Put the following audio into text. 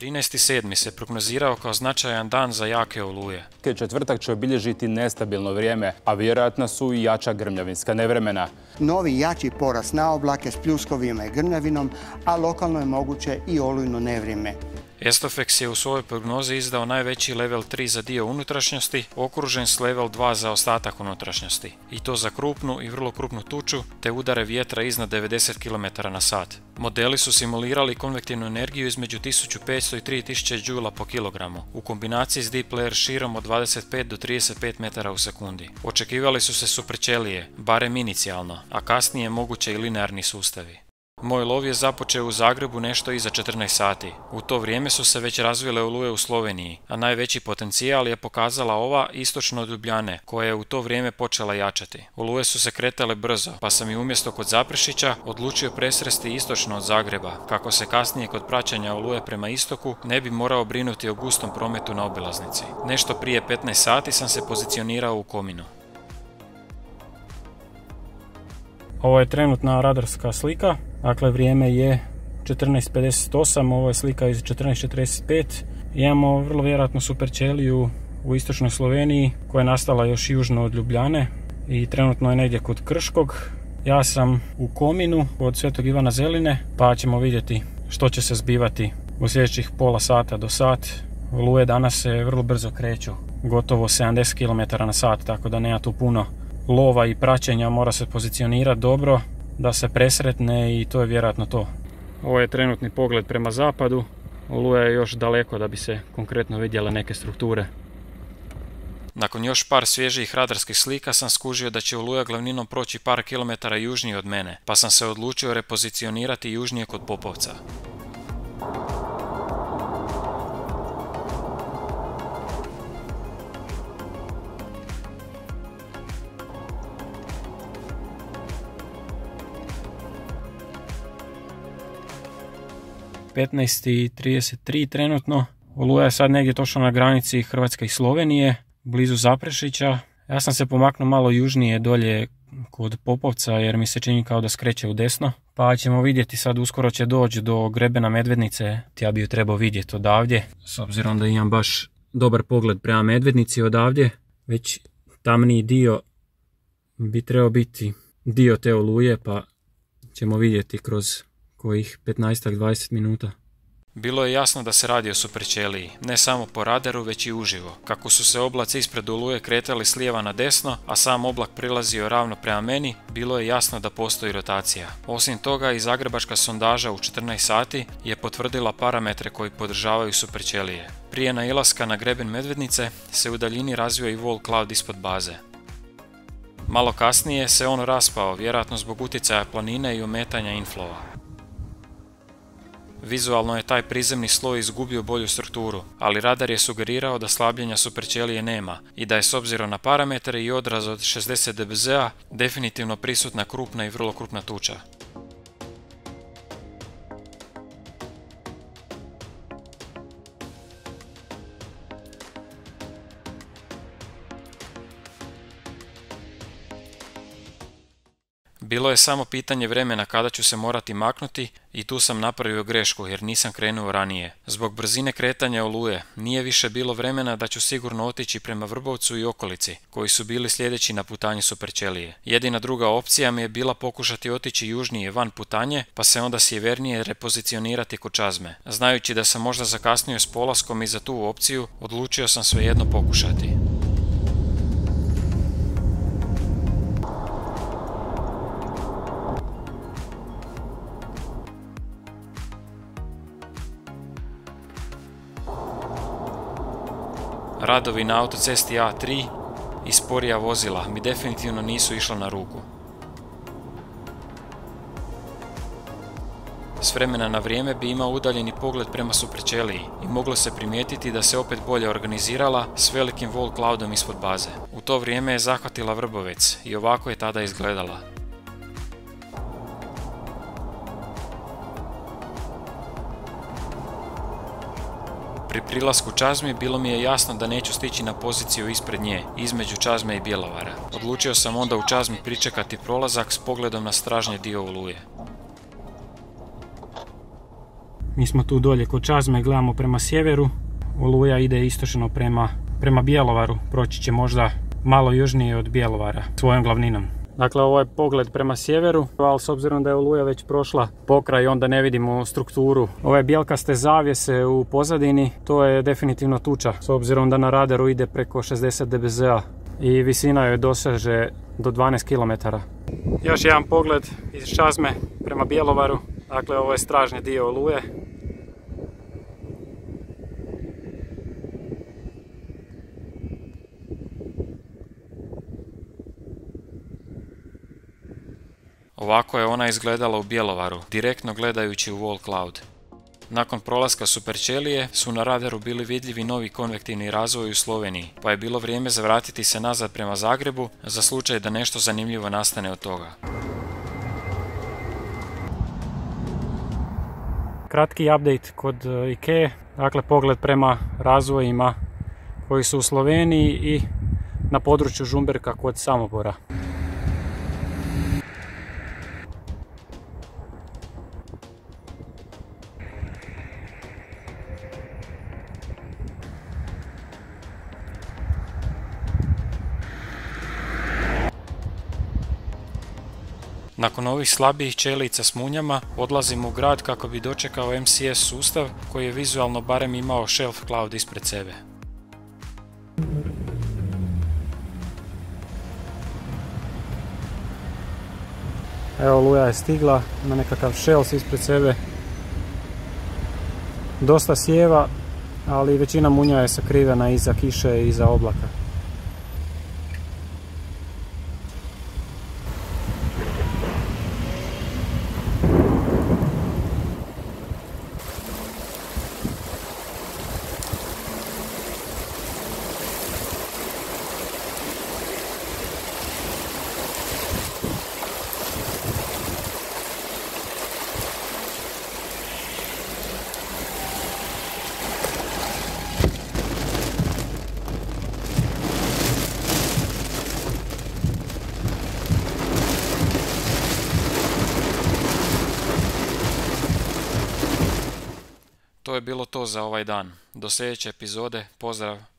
13.7. se prognozirao kao značajan dan za jake oluje. Četvrtak će obilježiti nestabilno vrijeme, a vjerojatno su i jača grmljavinska nevremena. Novi jači porast na oblake s pljuskovima i grmljavinom, a lokalno je moguće i olujno nevrijeme. Estofex je u svojoj prognozi izdao najveći level 3 za dio unutrašnjosti, okružen s level 2 za ostatak unutrašnjosti. I to za krupnu i vrlo krupnu tuču, te udare vjetra iznad 90 km/h. Modeli su simulirali konvektivnu energiju između 1500 i 3000 džula po kilogramu, u kombinaciji s deep layer širom od 25 do 35 metara u sekundi. Očekivali su se superćelije, barem inicijalno, a kasnije moguće i linearni sustavi. Moj lov je započeo u Zagrebu nešto iza 14 sati. U to vrijeme su se već razvile oluje u Sloveniji, a najveći potencijal je pokazala ova istočno od Ljubljane, koja je u to vrijeme počela jačati. Oluje su se kretale brzo, pa sam i umjesto kod Zaprešića odlučio presresti istočno od Zagreba, kako se kasnije kod praćenja oluje prema istoku ne bi morao brinuti o gustom prometu na obilaznici. Nešto prije 15 sati sam se pozicionirao u Kominu. Ovo je trenutna radarska slika, dakle vrijeme je 14.58, ovo je slika iz 14.45. Imamo vrlo vjerojatno superćeliju u istočnoj Sloveniji koja je nastala još južno od Ljubljane i trenutno je negdje kod Krškog. Ja sam u Kominu od Svetog Ivana Zeline, pa ćemo vidjeti što će se zbivati u sljedećih pola sata do sat. Oluje danas se vrlo brzo kreću, gotovo 70 km/h, tako da nema tu puno lova i praćenja, mora se pozicionirati dobro da se presretne i to je vjerojatno to. Ovo je trenutni pogled prema zapadu, oluja je još daleko da bi se konkretno vidjele neke strukture. Nakon još par svježijih radarskih slika sam skužio da će oluja glavninom proći par kilometara južnije od mene, pa sam se odlučio repozicionirati južnije kod Popovca. – 15.33 trenutno. Oluja je sad negdje točno na granici Hrvatske i Slovenije, blizu Zaprešića. Ja sam se pomaknuo malo južnije dolje kod Popovca jer mi se čini kao da skreće u desno. Pa ćemo vidjeti, sad uskoro će doći do grebena Medvednice. Ja bi ju trebao vidjeti odavdje, s obzirom da imam baš dobar pogled prema Medvednici odavdje. Već tamniji dio bi trebao biti dio te oluje, pa ćemo vidjeti kroz kojih 15-20 minuta. Bilo je jasno da se radi o superćeliji, ne samo po radaru već i uživo. Kako su se oblaci ispred oluje kretali s lijeva na desno, a sam oblak prilazio ravno prema meni, bilo je jasno da postoji rotacija. Osim toga i zagrebačka sondaža u 14 sati je potvrdila parametre koji podržavaju superćelije. Prije nailaska na greben Medvednice se u daljini razvio i wall cloud ispod baze. Malo kasnije se on raspao, vjerojatno zbog utjecaja planine i ometanja inflova. Vizualno je taj prizemni sloj izgubio bolju strukturu, ali radar je sugerirao da slabljenja superćelije nema i da je s obzirom na parametre i odraz od 60 dBz-a definitivno prisutna krupna i vrlo krupna tuča. Bilo je samo pitanje vremena kada ću se morati maknuti i tu sam napravio grešku jer nisam krenuo ranije. Zbog brzine kretanja oluje nije više bilo vremena da ću sigurno otići prema Vrbovcu i okolici, koji su bili sljedeći na putanji superćelije. Jedina druga opcija mi je bila pokušati otići južnije van putanje, pa se onda sjevernije repozicionirati kod Čazme. Znajući da sam možda zakasnio s polaskom i za tu opciju, odlučio sam svejedno pokušati. Radovi na autocesti A3 i sporija vozila mi definitivno nisu išla na ruku. S vremena na vrijeme bi imao udaljeni pogled prema superćeliji i moglo se primijetiti da se opet bolje organizirala s velikim wall cloudom ispod baze. U to vrijeme je zahvatila Vrbovec i ovako je tada izgledala. Pri prilasku čazmi bilo mi je jasno da neću stići na poziciju ispred nje, između čazme i Bjelovara. Odlučio sam onda u čazmi pričekati prolazak s pogledom na stražnji dio Oluje. Mi smo tu dolje kod čazme, gledamo prema sjeveru. Oluja ide istočno prema Bjelovaru, proći će možda malo južnije od Bjelovara svojom glavninom. Dakle, ovo je pogled prema sjeveru, ali s obzirom da je Oluja već prošla pokraj, onda ne vidimo strukturu. Ove bijelkaste zavjese u pozadini, to je definitivno tuča, s obzirom da na radaru ide preko 60 dBz-a i visina joj doseže do 12 km. Još jedan pogled iz čazme prema Bjelovaru, dakle ovo je stražnji dio Oluje. Ovako je ona izgledala u Bjelovaru, direktno gledajući u wall cloud. Nakon prolaska Superćelije su na radaru bili vidljivi novi konvektivni razvoj u Sloveniji, pa je bilo vrijeme za vratiti se nazad prema Zagrebu za slučaj da nešto zanimljivo nastane od toga. Kratki update kod IKEA, dakle pogled prema razvojima koji su u Sloveniji i na području Žumberka kod Samobora. Nakon ovih slabijih čelica s munjama odlazim u grad kako bi dočekao MCS sustav koji je vizualno barem imao shelf cloud ispred sebe. Evo, Oluja je stigla, ima nekakav shelf ispred sebe. Dosta sjeva, ali većina munja je sakrivena iza kiše i iza oblaka. To je bilo to za ovaj dan. Do sljedeće epizode, pozdrav!